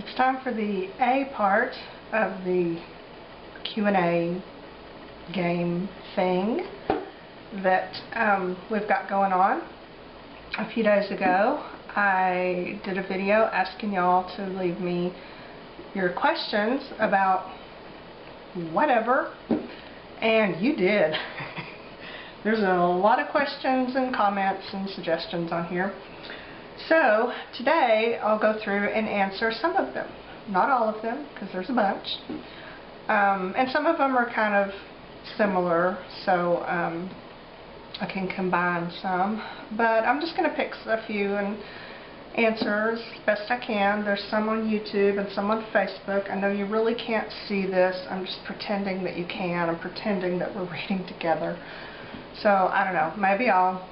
It's time for the A part of the Q&A game thing that we've got going on. A few days ago I did a video asking y'all to leave me your questions about whatever, and you did. There's a lot of questions and comments and suggestions on here. So today I'll go through and answer some of them. Not all of them, because there's a bunch. And some of them are kind of similar, so I can combine some. But I'm just going to pick a few and answer as best I can. There's some on YouTube and some on Facebook. I know you really can't see this. I'm just pretending that you can. I'm pretending that we're reading together. So I don't know. Maybe I'll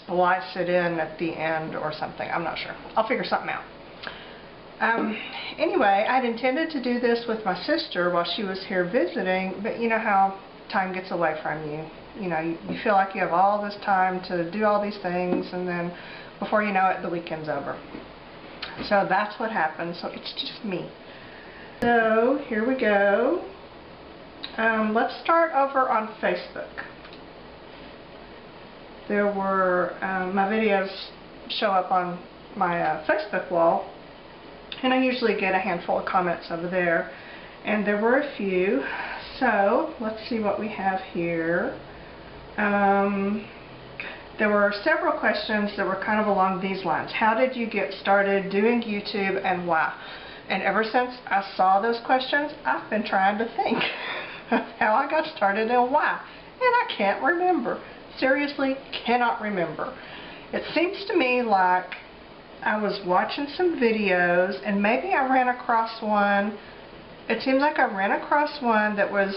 splice it in at the end or something. I'm not sure. I'll figure something out. Anyway, I'd intended to do this with my sister while she was here visiting, but you know how time gets away from you. You know, you feel like you have all this time to do all these things, and then before you know it, the weekend's over. So that's what happened. So it's just me. So here we go. Let's start over on Facebook. There were, my videos show up on my Facebook wall, and I usually get a handful of comments over there, and there were a few. So let's see what we have here. There were several questions that were kind of along these lines. How did you get started doing YouTube and why? And ever since I saw those questions, I've been trying to think of how I got started and why, and I can't remember. Seriously, cannot remember. It seems to me like I was watching some videos and maybe I ran across one. It seems like I ran across one that was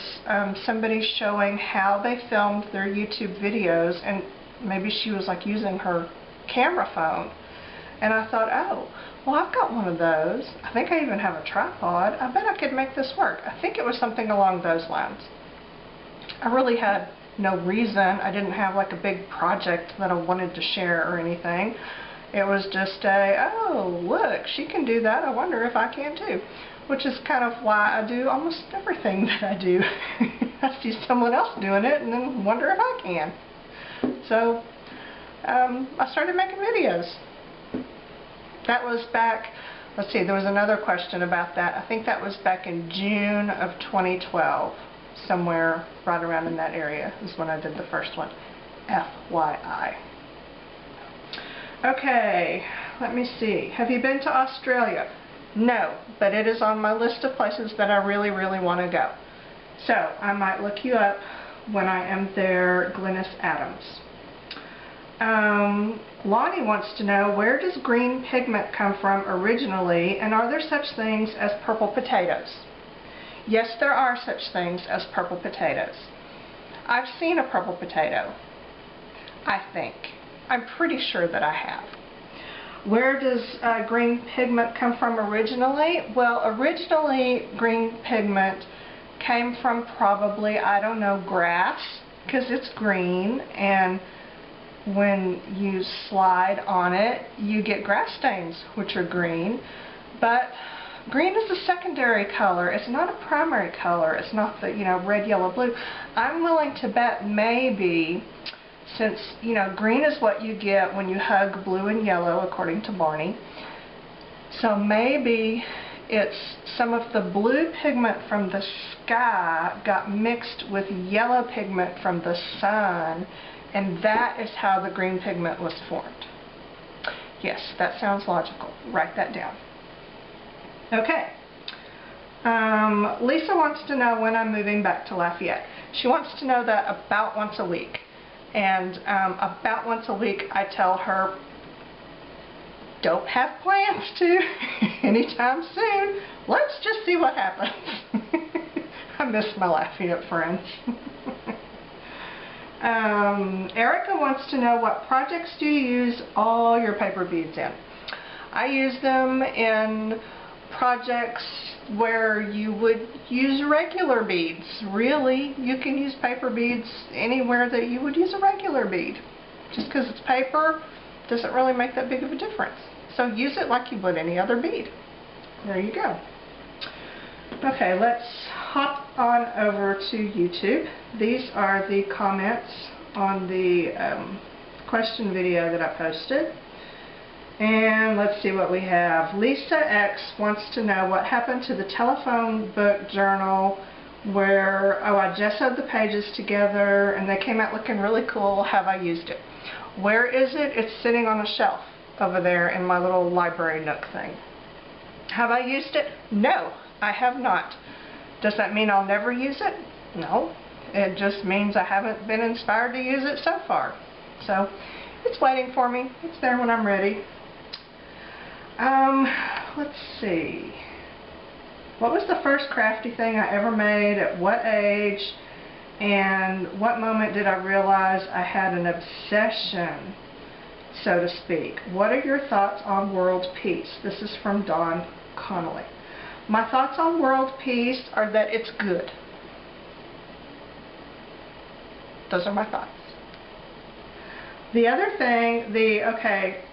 somebody showing how they filmed their YouTube videos, and maybe she was like using her camera phone. And I thought, oh, well, I've got one of those. I think I even have a tripod. I bet I could make this work. I think it was something along those lines. I really had no reason. I didn't have like a big project that I wanted to share or anything. It was just oh, look, she can do that. I wonder if I can too. Which is kind of why I do almost everything that I do. I see someone else doing it and then wonder if I can. So I started making videos. That was back, let's see, there was another question about that. I think that was back in June of 2012. Somewhere right around in that area is when I did the first one. FYI. Okay, let me see. Have you been to Australia? No, but it is on my list of places that I really, really want to go. So I might look you up when I am there. Glennis Adams. Lonnie wants to know, where does green pigment come from originally, and are there such things as purple potatoes? Yes, there are such things as purple potatoes. I've seen a purple potato, I think. I'm pretty sure that I have. Where does green pigment come from originally? Well, originally green pigment came from probably, I don't know, grass, because it's green, and when you slide on it, you get grass stains, which are green. But green is a secondary color. It's not a primary color. It's not the, you know, red, yellow, blue. I'm willing to bet maybe, since, you know, green is what you get when you hug blue and yellow, according to Barney. So maybe it's some of the blue pigment from the sky got mixed with yellow pigment from the sun, and that is how the green pigment was formed. Yes, that sounds logical. Write that down. Okay. Lisa wants to know when I'm moving back to Lafayette. She wants to know that about once a week. And about once a week I tell her, don't have plans to anytime soon. Let's just see what happens. I miss my Lafayette friends. Erica wants to know, what projects do you use all your paper beads in? I use them in projects where you would use regular beads. Really, you can use paper beads anywhere that you would use a regular bead. Just because it's paper doesn't really make that big of a difference. So use it like you would any other bead. there you go. Okay, let's hop on over to YouTube. These are the comments on the question video that I posted. And let's see what we have. Lisa X wants to know what happened to the telephone book journal where, I gessoed the pages together and they came out looking really cool. Have I used it? Where is it? It's sitting on a shelf over there in my little library nook thing. Have I used it? No, I have not. Does that mean I'll never use it? No. It just means I haven't been inspired to use it so far. So it's waiting for me. It's there when I'm ready. Let's see. What was the first crafty thing I ever made? At what age? And what moment did I realize I had an obsession, so to speak? What are your thoughts on world peace? This is from Dawn Connolly. My thoughts on world peace are that it's good. Those are my thoughts. The other thing,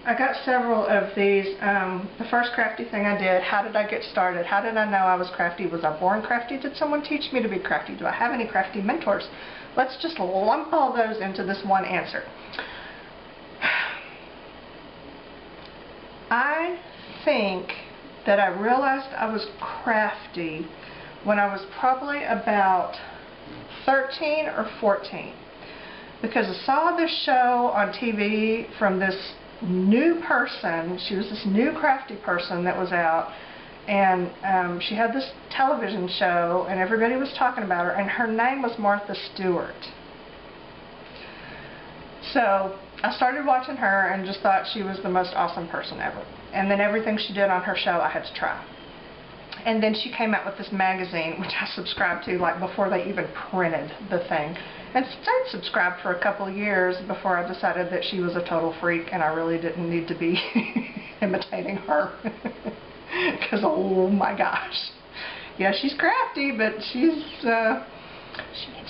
I got several of these. The first crafty thing I did, how did I get started? How did I know I was crafty? Was I born crafty? Did someone teach me to be crafty? Do I have any crafty mentors? Let's just lump all those into this one answer. I think that I realized I was crafty when I was probably about 13 or 14. Because I saw this show on TV from this new person. She was this new crafty person that was out, and she had this television show and everybody was talking about her, and her name was Martha Stewart. So I started watching her and just thought she was the most awesome person ever. And then everything she did on her show I had to try. And then she came out with this magazine, which I subscribed to like before they even printed the thing. And stayed subscribed for a couple of years before I decided that she was a total freak and I really didn't need to be imitating her. Because, oh my gosh. Yeah, she's crafty, but she needs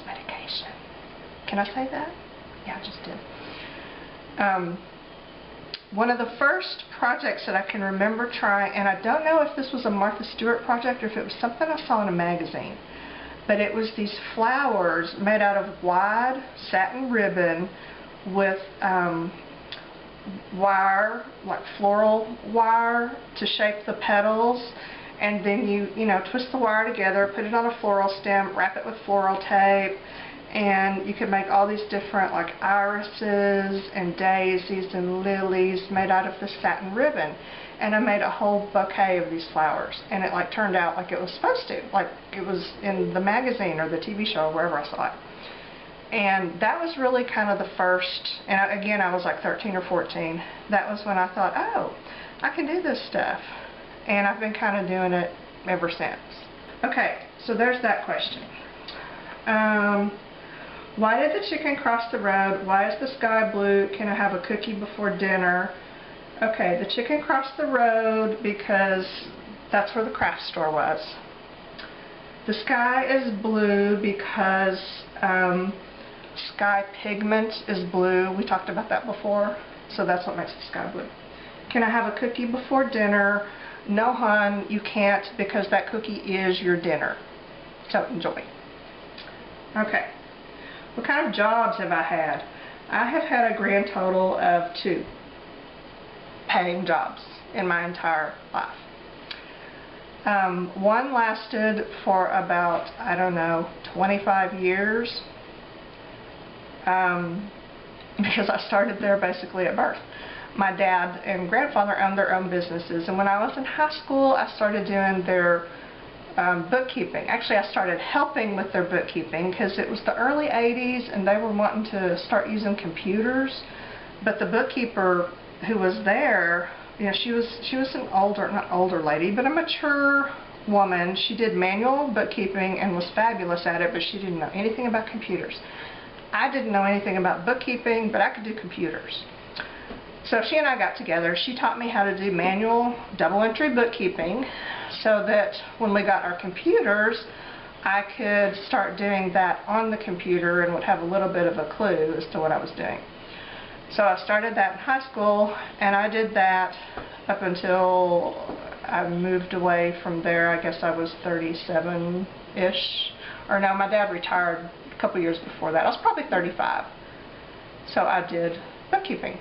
medication. Can I say that? Yeah, I just did. One of the first projects that I can remember trying, and I don't know if this was a Martha Stewart project or if it was something I saw in a magazine, but it was these flowers made out of wide satin ribbon with wire, like floral wire, to shape the petals, and then you twist the wire together, put it on a floral stem, wrap it with floral tape, and you could make all these different like irises and daisies and lilies made out of this satin ribbon. And I made a whole bouquet of these flowers, and it like turned out like it was supposed to, like it was in the magazine or the TV show or wherever I saw it. And that was really kind of the first, and again I was like 13 or 14, that was when I thought, oh, I can do this stuff. And I've been kind of doing it ever since. Okay, so there's that question. Why did the chicken cross the road? Why is the sky blue? Can I have a cookie before dinner? Okay, the chicken crossed the road because that's where the craft store was. The sky is blue because sky pigment is blue. We talked about that before, so that's what makes the sky blue. Can I have a cookie before dinner? No, hon, you can't, because that cookie is your dinner. So enjoy. Okay. What kind of jobs have I had? I have had a grand total of 2 paying jobs in my entire life. One lasted for about, I don't know, 25 years, because I started there basically at birth. My dad and grandfather owned their own businesses, and when I was in high school I started doing their bookkeeping. Actually, I started helping with their bookkeeping because it was the early 80s and they were wanting to start using computers, but the bookkeeper who was there, she was an not older lady, but a mature woman. She did manual bookkeeping and was fabulous at it, but she didn't know anything about computers. I didn't know anything about bookkeeping, but I could do computers. So she and I got together. She taught me how to do manual double entry bookkeeping so that when we got our computers, I could start doing that on the computer and would have a little bit of a clue as to what I was doing. So I started that in high school, and I did that up until I moved away from there. I guess I was 37-ish. Or no, my dad retired a couple years before that. I was probably 35. So I did bookkeeping.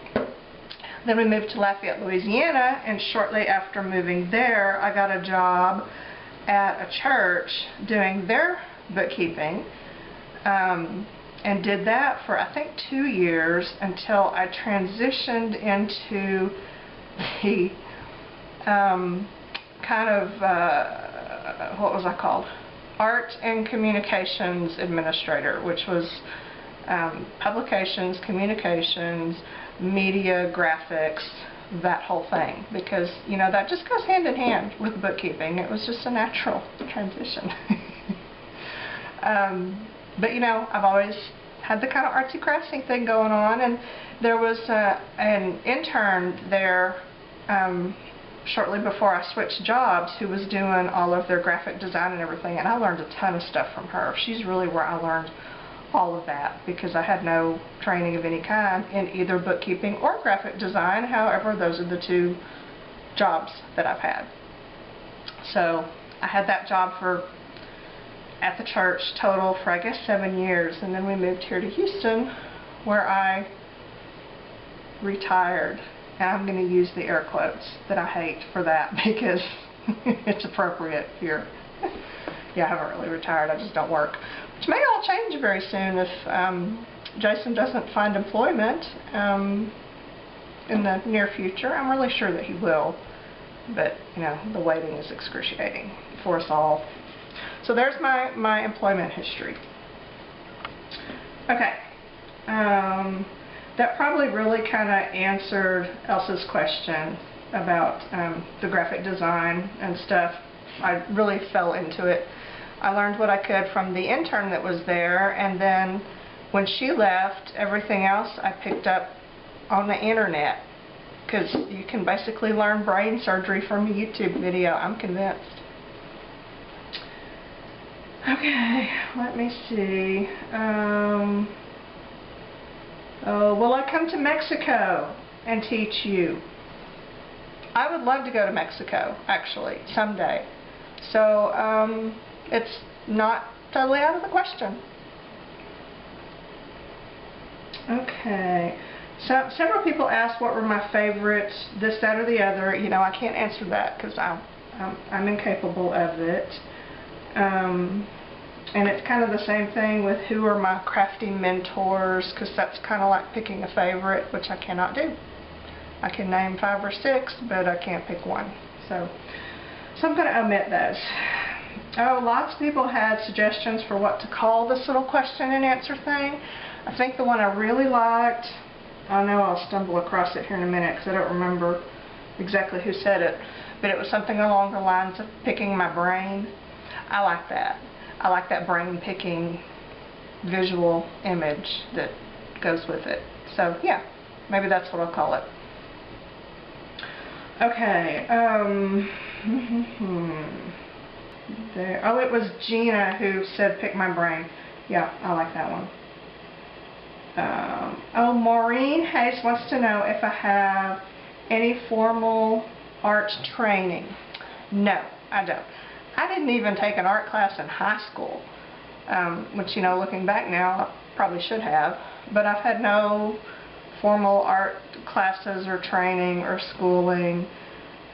Then we moved to Lafayette, Louisiana, and shortly after moving there, I got a job at a church doing their bookkeeping, and did that for I think 2 years until I transitioned into the kind of, what was I called? Art and Communications Administrator, which was publications, communications, media, graphics, that whole thing, because you know that just goes hand in hand with bookkeeping. It was just a natural transition. But you know, I've always had the kind of artsy craftsy thing going on, and there was an intern there shortly before I switched jobs who was doing all of their graphic design and everything, and I learned a ton of stuff from her. She's really where I learned all of that, because I had no training of any kind in either bookkeeping or graphic design. However, those are the two jobs that I've had. So I had that job at the church total for I guess 7 years, and then we moved here to Houston where I retired. And I'm going to use the air quotes that I hate for that because it's appropriate here. Yeah, I haven't really retired, I just don't work. Which may all change very soon if Jason doesn't find employment in the near future. I'm really sure that he will, but you know, the waiting is excruciating for us all. So there's my employment history. Okay, that probably really kind of answered Elsa's question about the graphic design and stuff. I really fell into it. I learned what I could from the intern that was there, and then when she left, everything else I picked up on the internet, because you can basically learn brain surgery from a YouTube video, I'm convinced. Okay, let me see. Oh, will I come to Mexico and teach you? I would love to go to Mexico, actually, someday. So, it's not totally out of the question. Okay. So, several people asked what were my favorites, this, that, or the other. You know, I can't answer that because I'm incapable of it. And it's kind of the same thing with who are my crafty mentors, because that's kind of like picking a favorite, which I cannot do. I can name 5 or 6, but I can't pick one. So I'm going to omit those. Oh, lots of people had suggestions for what to call this little question and answer thing. I think the one I really liked, I know I'll stumble across it here in a minute because I don't remember exactly who said it, but it was something along the lines of picking my brain. I like that. I like that brain-picking visual image that goes with it. So, yeah, maybe that's what I'll call it. Okay, there. Oh, it was Gina who said pick my brain. Yeah, I like that one. Oh, Maureen Hayes wants to know if I have any formal art training. No, I don't. I didn't even take an art class in high school, which, you know, looking back now, I probably should have. But I've had no formal art classes or training or schooling.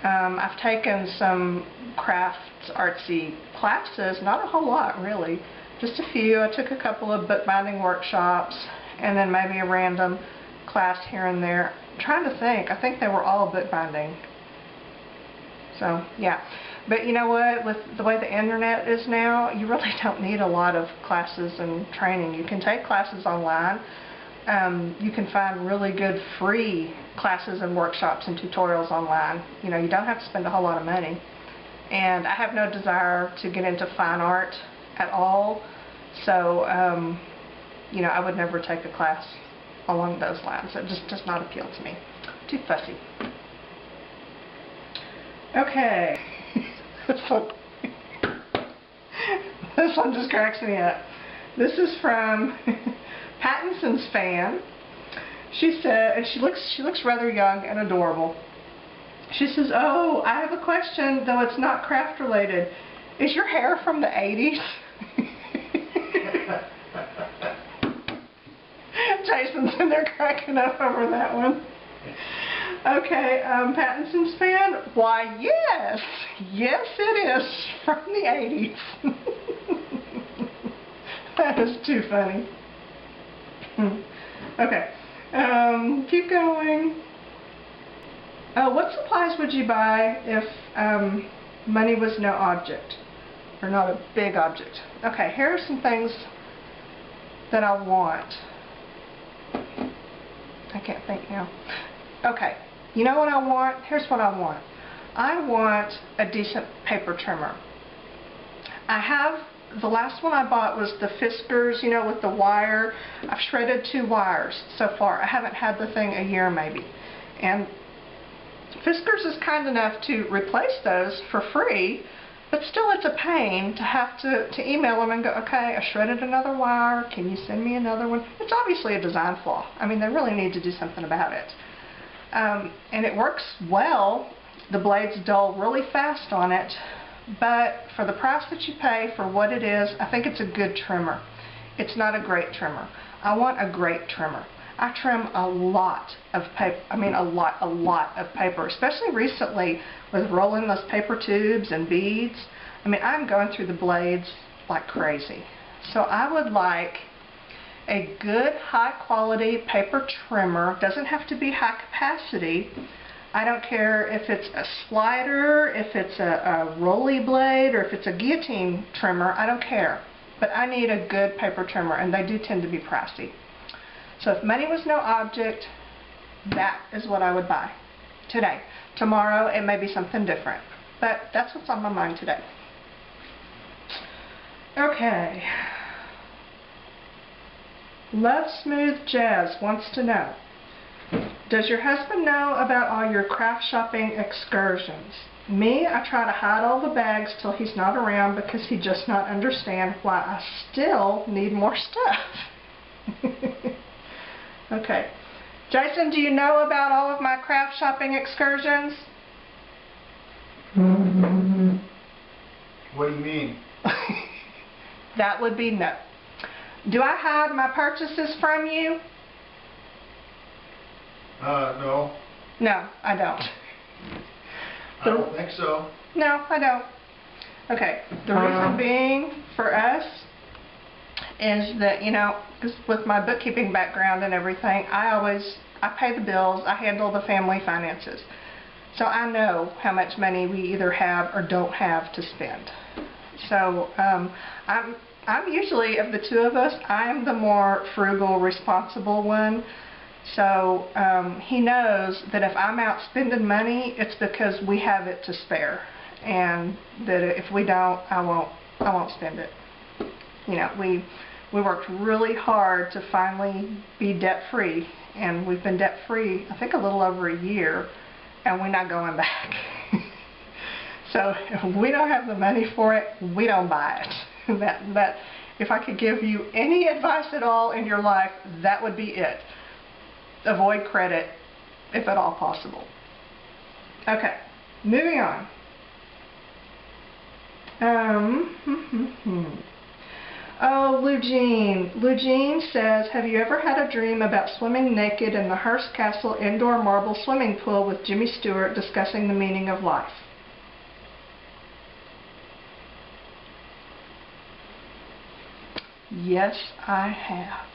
I've taken some crafts, artsy classes, not a whole lot really, just a few. I took a couple of bookbinding workshops and then maybe a random class here and there. I'm trying to think. I think they were all bookbinding. So, yeah. But you know what, with the way the internet is now, you really don't need a lot of classes and training. You can take classes online. You can find really good free classes and workshops and tutorials online. You know, you don't have to spend a whole lot of money. And I have no desire to get into fine art at all. So, you know, I would never take a class along those lines. It just does not appeal to me. Too fussy. Okay. This one just cracks me up. This is from Pattinson's fan. She said, and she looks rather young and adorable. She says, oh, I have a question, though it's not craft related. Is your hair from the 80s? Jason's in there cracking up over that one. Okay, Pattinson's fan? Why, yes. Yes, it is from the 80s. That is too funny. Okay, keep going. What supplies would you buy if money was no object, or not a big object? Okay, here are some things that I want. I can't think now. Okay, you know what I want? Here's what I want. I want a decent paper trimmer. I have, the last one I bought was the Fiskars, you know, with the wire. I've shredded 2 wires so far. I haven't had the thing a year maybe. And Fiskars is kind enough to replace those for free, but still it's a pain to have to email them and go, okay, I shredded another wire, can you send me another one? It's obviously a design flaw. I mean, they really need to do something about it. And it works well. The blades dull really fast on it, but for the price that you pay for what it is, I think it's a good trimmer. It's not a great trimmer. I want a great trimmer. I trim a lot of paper, I mean a lot of paper, especially recently with rolling those paper tubes and beads. I mean, I'm going through the blades like crazy. So I would like a good high quality paper trimmer. Doesn't have to be high capacity. I don't care if it's a slider, if it's a rolly blade, or if it's a guillotine trimmer. I don't care. But I need a good paper trimmer, and they do tend to be pricey. So if money was no object, that is what I would buy today. Tomorrow it may be something different, but that's what's on my mind today. Okay. Love Smooth Jazz wants to know, does your husband know about all your craft shopping excursions? Me, I try to hide all the bags till he's not around because he just not understand why I still need more stuff. Okay. Jason, do you know about all of my craft shopping excursions? What do you mean? That would be no. Do I hide my purchases from you? No. No, I don't. I don't think so. No, I don't. Okay. The reason being for us is that, you know, because with my bookkeeping background and everything, I pay the bills, I handle the family finances. So I know how much money we either have or don't have to spend. So I'm usually, of the two of us, I'm the more frugal, responsible one. So he knows that if I'm out spending money, it's because we have it to spare, and that if we don't, I won't spend it. You know, we worked really hard to finally be debt-free, and we've been debt-free, I think, a little over a year, and we're not going back. So if we don't have the money for it, we don't buy it. That if I could give you any advice at all in your life, that would be it. Avoid credit, if at all possible. Okay, moving on. Oh, Lou Jean says, have you ever had a dream about swimming naked in the Hearst Castle indoor marble swimming pool with Jimmy Stewart discussing the meaning of life? Yes, I have.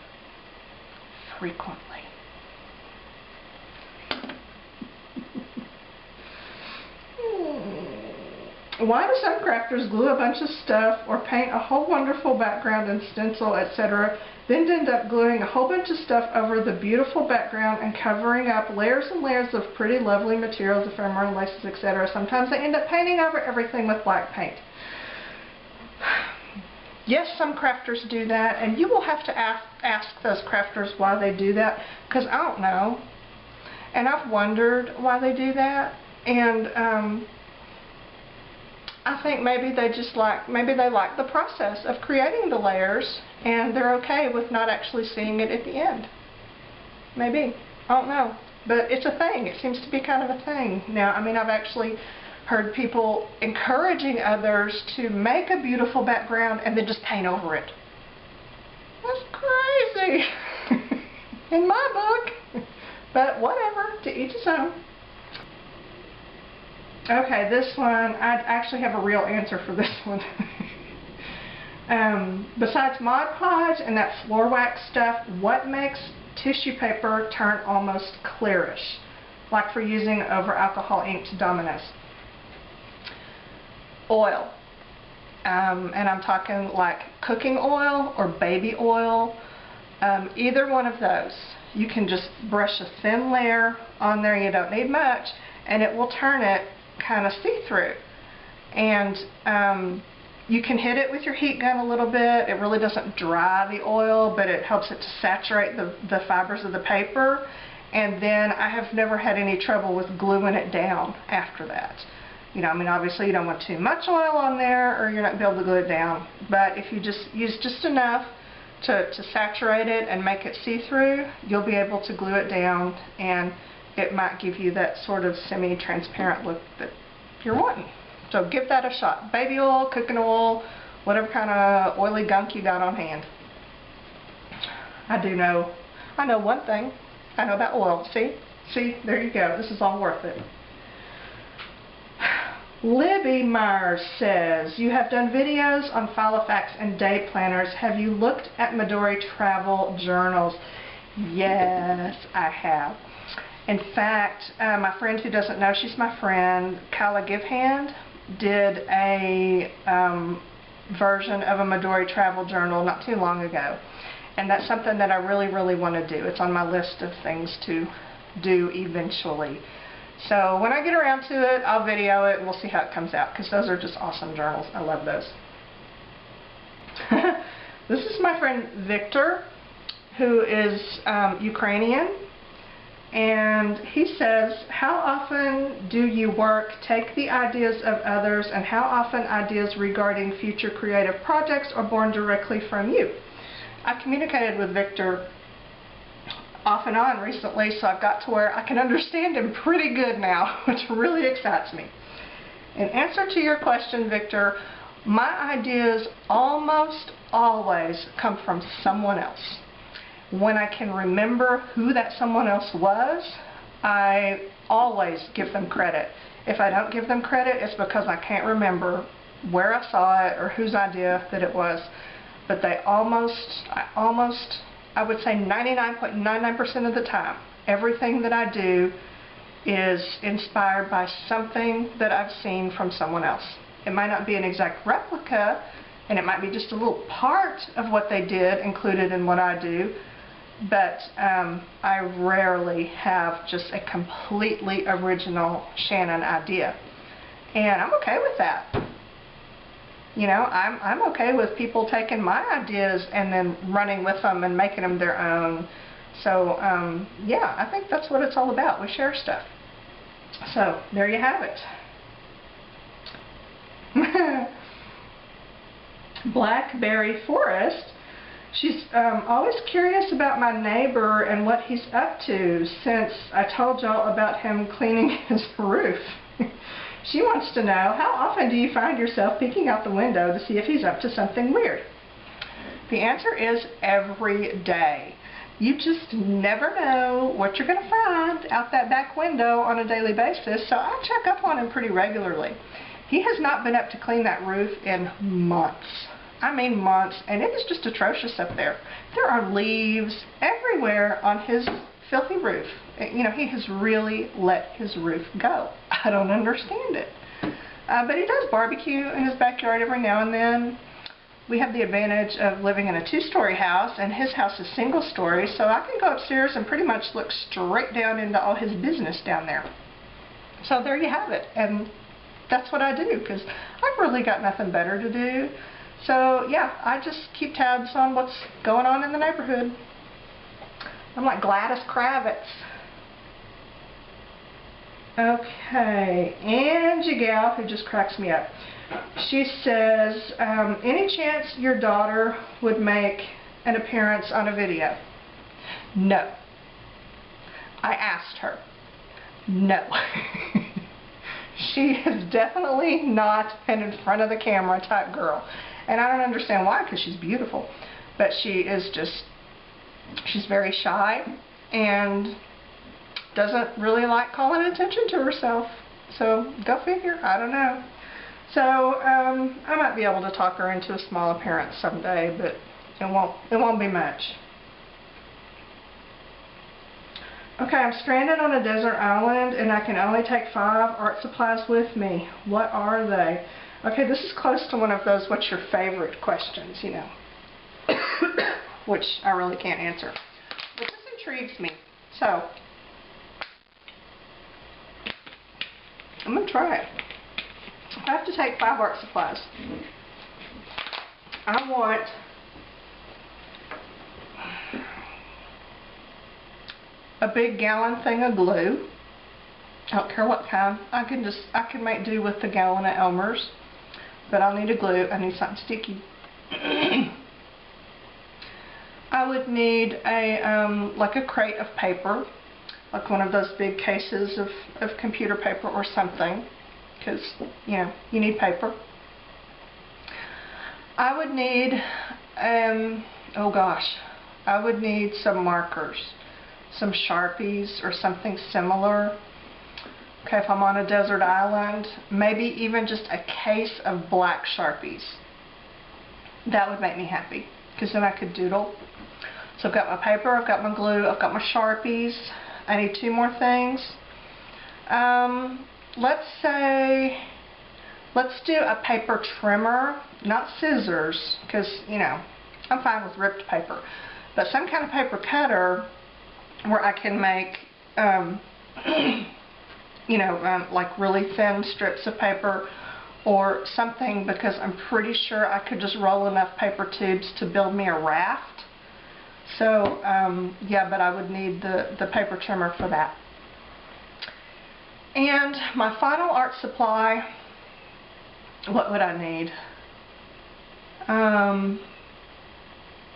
Frequently. Why do some crafters glue a bunch of stuff or paint a whole wonderful background and stencil, etc., then end up gluing a whole bunch of stuff over the beautiful background and covering up layers and layers of pretty lovely materials, ephemera, laces, etc.? Sometimes they end up painting over everything with black paint. Yes, some crafters do that, and you will have to ask those crafters why they do that, because I don't know. And I've wondered why they do that, and I think maybe they just like the process of creating the layers, and they're okay with not actually seeing it at the end. Maybe. I don't know. But it's a thing. It seems to be kind of a thing. Now, I mean, I've actually heard people encouraging others to make a beautiful background and then just paint over it. That's crazy in my book. But whatever, to each his own. Okay, this one, I actually have a real answer for this one. Besides Mod Podge and that floor wax stuff, what makes tissue paper turn almost clearish, like for using over alcohol inked dominoes? Oil. And I'm talking like cooking oil or baby oil. Either one of those. You can just brush a thin layer on there, you don't need much, and it will turn it kind of see-through. And you can hit it with your heat gun a little bit. It really doesn't dry the oil, but it helps it to saturate the fibers of the paper. And then I have never had any trouble with gluing it down after that. You know, I mean, obviously you don't want too much oil on there or you're not going to be able to glue it down. But if you just use just enough to saturate it and make it see-through, you'll be able to glue it down, and it might give you that sort of semi-transparent look that you're wanting. So give that a shot. Baby oil, cooking oil, whatever kind of oily gunk you got on hand. I know one thing. I know about oil. See, there you go. This is all worth it. Libby Myers says, you have done videos on Filofax and day planners. Have you looked at Midori travel journals? Yes, I have. In fact, my friend who doesn't know, she's my friend, Kyla Givehand, did a version of a Midori travel journal not too long ago. And that's something that I really, really want to do. It's on my list of things to do eventually. So when I get around to it, I'll video it and we'll see how it comes out, because those are just awesome journals. I love those. This is my friend Victor, who is Ukrainian. And he says, how often do you work, take the ideas of others, and how often ideas regarding future creative projects are born directly from you? I communicated with Victor off and on recently, so I've got to where I can understand him pretty good now, which really excites me. In answer to your question, Victor, my ideas almost always come from someone else. When I can remember who that someone else was, I always give them credit. If I don't give them credit, it's because I can't remember where I saw it or whose idea that it was. But I would say 99.99% of the time, everything that I do is inspired by something that I've seen from someone else. It might not be an exact replica, and it might be just a little part of what they did included in what I do, but I rarely have just a completely original Shannon idea. And I'm okay with that. You know, I'm okay with people taking my ideas and then running with them and making them their own. So, yeah, I think that's what it's all about. We share stuff. So, there you have it. Blackberry Forest. She's always curious about my neighbor and what he's up to since I told y'all about him cleaning his roof. She wants to know, how often do you find yourself peeking out the window to see if he's up to something weird? The answer is every day. You just never know what you're going to find out that back window on a daily basis, so I check up on him pretty regularly. He has not been up to clean that roof in months. I mean months, and it is just atrocious up there. There are leaves everywhere on his filthy roof. You know, he has really let his roof go. I don't understand it. But he does barbecue in his backyard every now and then. We have the advantage of living in a two-story house, and his house is single-story, so I can go upstairs and pretty much look straight down into all his business down there. So there you have it, and that's what I do, because I've really got nothing better to do. So yeah, I just keep tabs on what's going on in the neighborhood. I'm like Gladys Kravitz. Okay, Angie Gal, who just cracks me up. She says, any chance your daughter would make an appearance on a video? No. I asked her. No. She is definitely not an in front of the camera type girl. And I don't understand why, because she's beautiful. But she is just, she's very shy and doesn't really like calling attention to herself. So go figure, I don't know. So I might be able to talk her into a small appearance someday, but it won't be much. Okay, I'm stranded on a desert island and I can only take 5 art supplies with me. What are they? Okay, this is close to one of those what's your favorite questions, you know, which I really can't answer. But this intrigues me. So, I'm going to try it. I have to take 5 art supplies. I want a big gallon thing of glue. I don't care what kind. I can make do with the gallon of Elmer's, but I'll need a glue. I need something sticky. I would need a like a crate of paper, like one of those big cases of computer paper or something, because you know you need paper. I would need oh gosh, I would need some markers, some Sharpies or something similar. Okay, if I'm on a desert island, maybe even just a case of black Sharpies. That would make me happy, because then I could doodle. So I've got my paper, I've got my glue, I've got my Sharpies. I need 2 more things. Let's do a paper trimmer, not scissors, because, you know, I'm fine with ripped paper. But some kind of paper cutter where I can make, you know, like really thin strips of paper or something, because I'm pretty sure I could just roll enough paper tubes to build me a raft. So, yeah, but I would need the paper trimmer for that. And my final art supply, what would I need?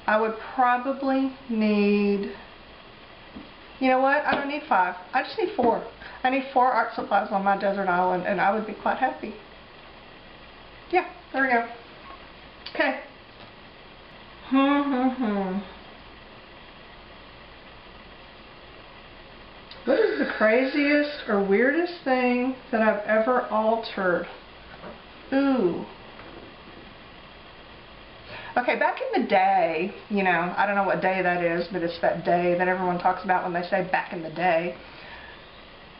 I would probably need, you know what, I don't need 5. I just need 4. I need 4 art supplies on my desert island, and I would be quite happy. Yeah, there we go. Okay. What is the craziest or weirdest thing that I've ever altered? Ooh. Okay, back in the day, you know, I don't know what day that is, but it's that day that everyone talks about when they say back in the day.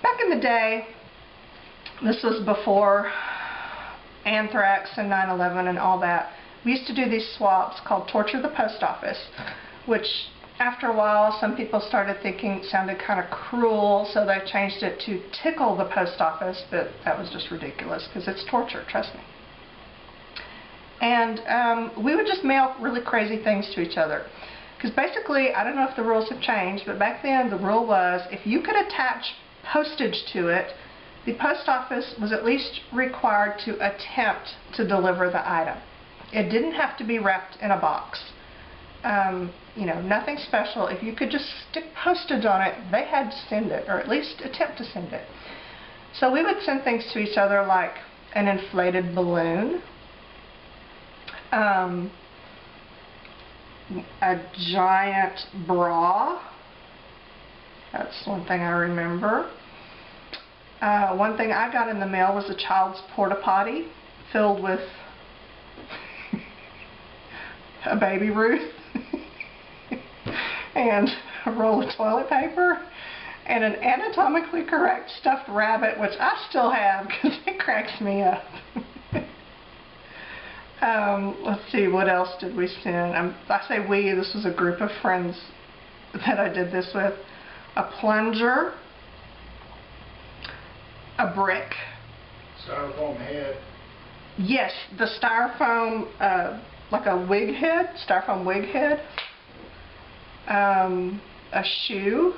Back in the day, this was before anthrax and 9/11 and all that, we used to do these swaps called Torture the Post Office, which after a while some people started thinking sounded kind of cruel, so they changed it to Tickle the Post Office, but that was just ridiculous because it's torture, trust me. And we would just mail really crazy things to each other. Because basically, I don't know if the rules have changed, but back then the rule was if you could attach postage to it, the post office was at least required to attempt to deliver the item. It didn't have to be wrapped in a box. You know, nothing special. If you could just stick postage on it, they had to send it, or at least attempt to send it. So we would send things to each other like an inflated balloon, a giant bra. That's one thing I remember. One thing I got in the mail was a child's porta potty filled with a baby Ruth and a roll of toilet paper and an anatomically correct stuffed rabbit, which I still have because it cracks me up. Let's see, what else did we send? I say we, this was a group of friends that I did this with. A plunger, a brick. Styrofoam head. Yes, the styrofoam, like a wig head, styrofoam wig head. A shoe.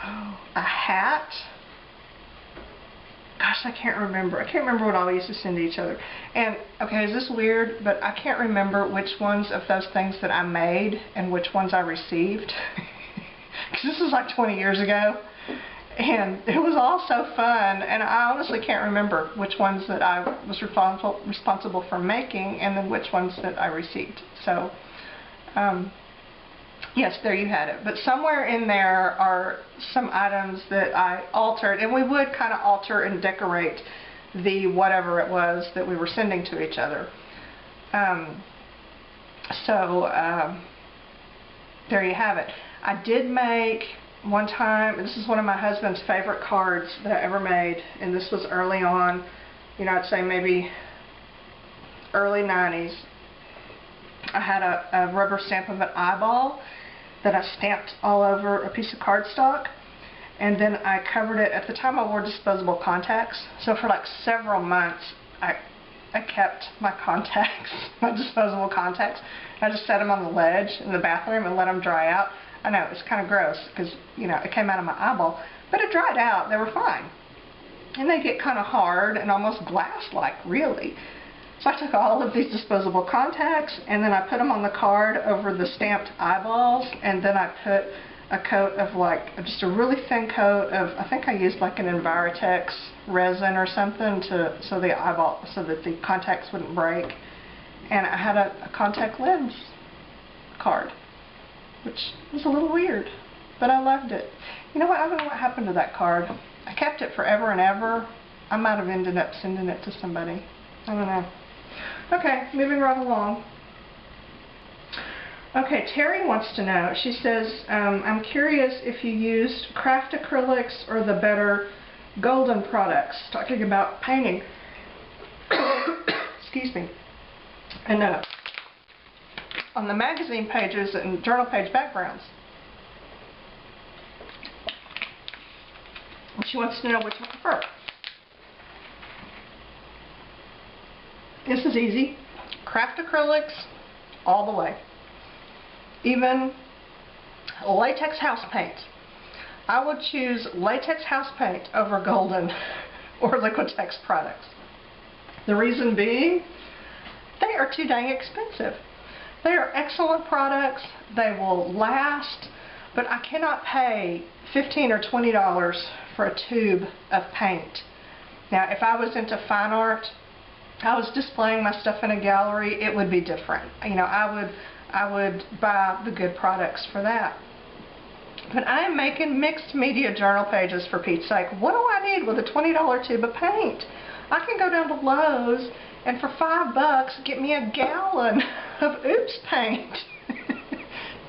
Oh, a hat. Gosh, I can't remember. I can't remember what all we used to send to each other. And, okay, is this weird? But I can't remember which ones of those things that I made and which ones I received. because this was like 20 years ago. And it was all so fun, and I honestly can't remember which ones that I was responsible for making and then which ones that I received. So, yes, there you had it. But somewhere in there are some items that I altered, and we would kind of alter and decorate the whatever it was that we were sending to each other. There you have it. I did make one time, this is one of my husband's favorite cards that I ever made, and this was early on, you know, I'd say maybe early 90s. I had a rubber stamp of an eyeball that I stamped all over a piece of cardstock, and then I covered it. At the time I wore disposable contacts, so for like several months I kept my contacts, my disposable contacts. I just set them on the ledge in the bathroom and let them dry out. I know, it's kind of gross because, you know, it came out of my eyeball, but it dried out. They were fine. And they get kind of hard and almost glass-like, really. So I took all of these disposable contacts and then I put them on the card over the stamped eyeballs, and then I put a coat of like, just a really thin coat of, I think I used like an Envirotex resin or something so that the contacts wouldn't break. And I had a contact lens card, which was a little weird, but I loved it. You know what, I don't know what happened to that card. I kept it forever and ever. I might have ended up sending it to somebody. I don't know. Okay, moving right along. Okay, Terry wants to know, she says, I'm curious if you used craft acrylics or the better golden products, talking about painting. Excuse me. And on the magazine pages and journal page backgrounds. She wants to know which I prefer. This is easy. Craft acrylics all the way. Even latex house paint. I would choose latex house paint over golden or Liquitex products. The reason being, they are too dang expensive. They are excellent products. They will last, but I cannot pay $15 or $20 for a tube of paint. Now, if I was into fine art, I was displaying my stuff in a gallery, it would be different. You know, I would buy the good products for that. But I am making mixed media journal pages, for Pete's sake. What do I need with a $20 tube of paint? I can go down to Lowe's and for $5 get me a gallon of Oops paint.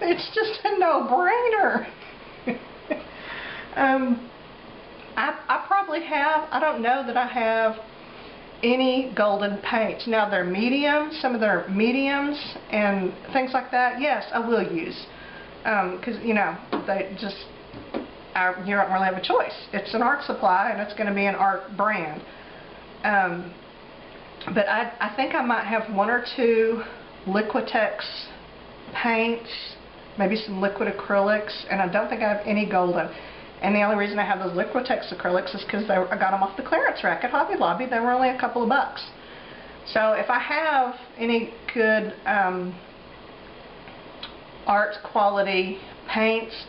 It's just a no-brainer. I probably have, I don't know that I have any golden paints. Now they're medium, some of their mediums and things like that, yes, I will use. Because, you know, they just, you don't really have a choice. It's an art supply and it's going to be an art brand. But I think I might have one or two Liquitex paints, maybe some liquid acrylics, and I don't think I have any golden. And the only reason I have those Liquitex acrylics is because I got them off the clearance rack at Hobby Lobby. They were only a couple of bucks. So if I have any good art quality paints,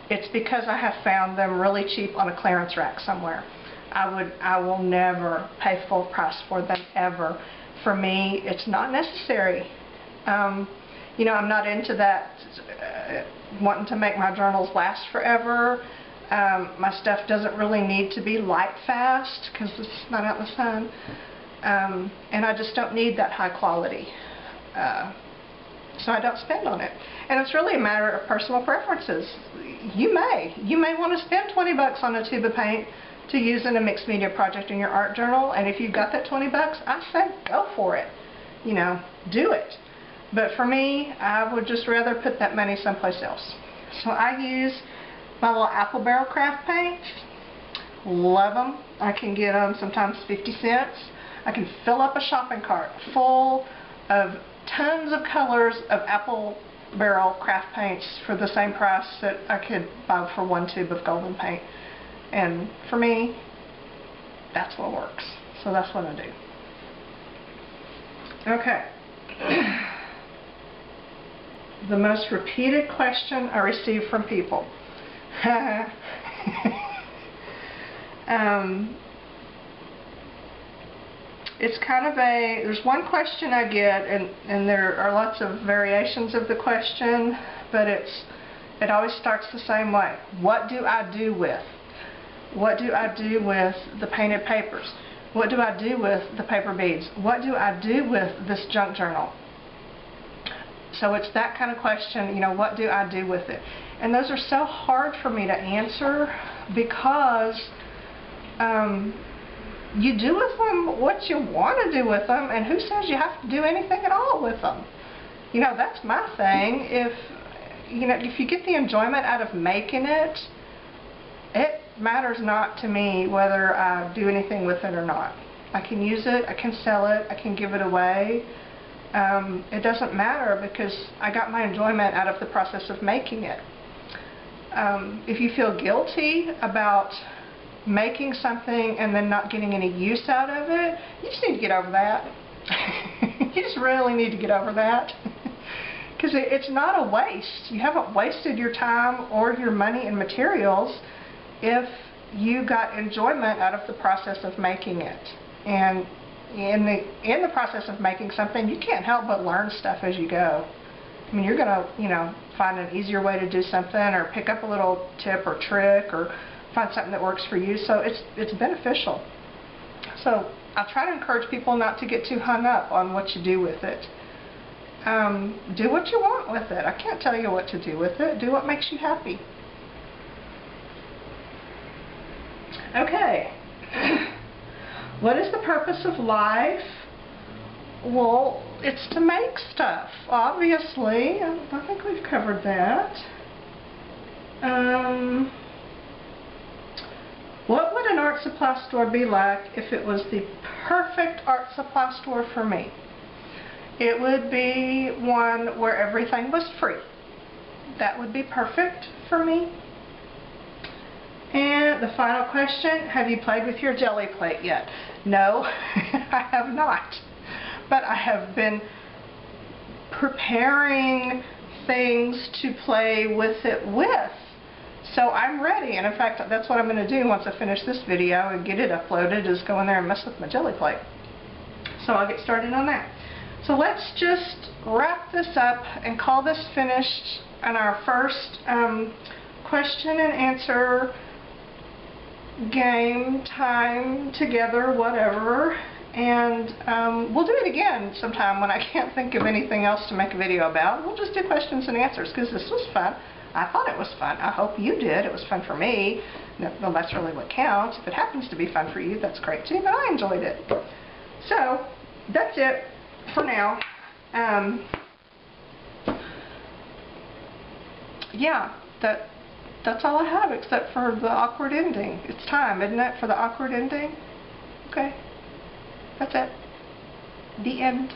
it's because I have found them really cheap on a clearance rack somewhere. I will never pay full price for them, ever. For me, it's not necessary. You know, I'm not into that wanting to make my journals last forever. My stuff doesn't really need to be light fast because it's not out in the sun. And I just don't need that high quality. So I don't spend on it. And it's really a matter of personal preferences. You may want to spend 20 bucks on a tube of paint to use in a mixed media project in your art journal, and if you've got that 20 bucks, I say go for it. You know, do it. But for me, I would just rather put that money someplace else. So I use my little Apple Barrel craft paints. Love them. I can get them sometimes 50 cents. I can fill up a shopping cart full of tons of colors of Apple Barrel craft paints for the same price that I could buy for one tube of golden paint. And for me, that's what works. So that's what I do. Okay. The most repeated question I receive from people. It's kind of there's one question I get, and there are lots of variations of the question, but it always starts the same way. What do I do with? What do I do with the painted papers? What do I do with the paper beads? What do I do with this junk journal? So it's that kind of question, you know, what do I do with it? And those are so hard for me to answer because you do with them what you want to do with them, and who says you have to do anything at all with them? You know, that's my thing. If you get the enjoyment out of making it, it matters not to me whether I do anything with it or not. I can use it, I can sell it, I can give it away. It doesn't matter because I got my enjoyment out of the process of making it. If you feel guilty about making something and then not getting any use out of it, you just need to get over that. You just really need to get over that. Because it's not a waste. You haven't wasted your time or your money and materials if you got enjoyment out of the process of making it. And in the process of making something, you can't help but learn stuff as you go. I mean, you're going to, find an easier way to do something, or pick up a little tip or trick, or find something that works for you. So it's beneficial. So I try to encourage people not to get too hung up on what you do with it. Do what you want with it. I can't tell you what to do with it. Do what makes you happy. Okay. What is the purpose of life? Well, it's to make stuff, obviously. I think we've covered that. What would an art supply store be like if it was the perfect art supply store for me? It would be one where everything was free. That would be perfect for me. And the final question, have you played with your jelly plate yet? No, I have not. But I have been preparing things to play with it with. So I'm ready, and in fact, that's what I'm going to do once I finish this video and get it uploaded, is go in there and mess with my jelly plate. So I'll get started on that. So let's just wrap this up and call this finished on our first question and answer game time together, whatever. And we'll do it again sometime when I can't think of anything else to make a video about. We'll just do questions and answers because this was fun. I thought it was fun. I hope you did. It was fun for me. Well, that's really what counts. If it happens to be fun for you, that's great too, but I enjoyed it. So that's it for now. Yeah, that's all I have except for the awkward ending. It's time, isn't it, for the awkward ending? Okay. That's it. The end.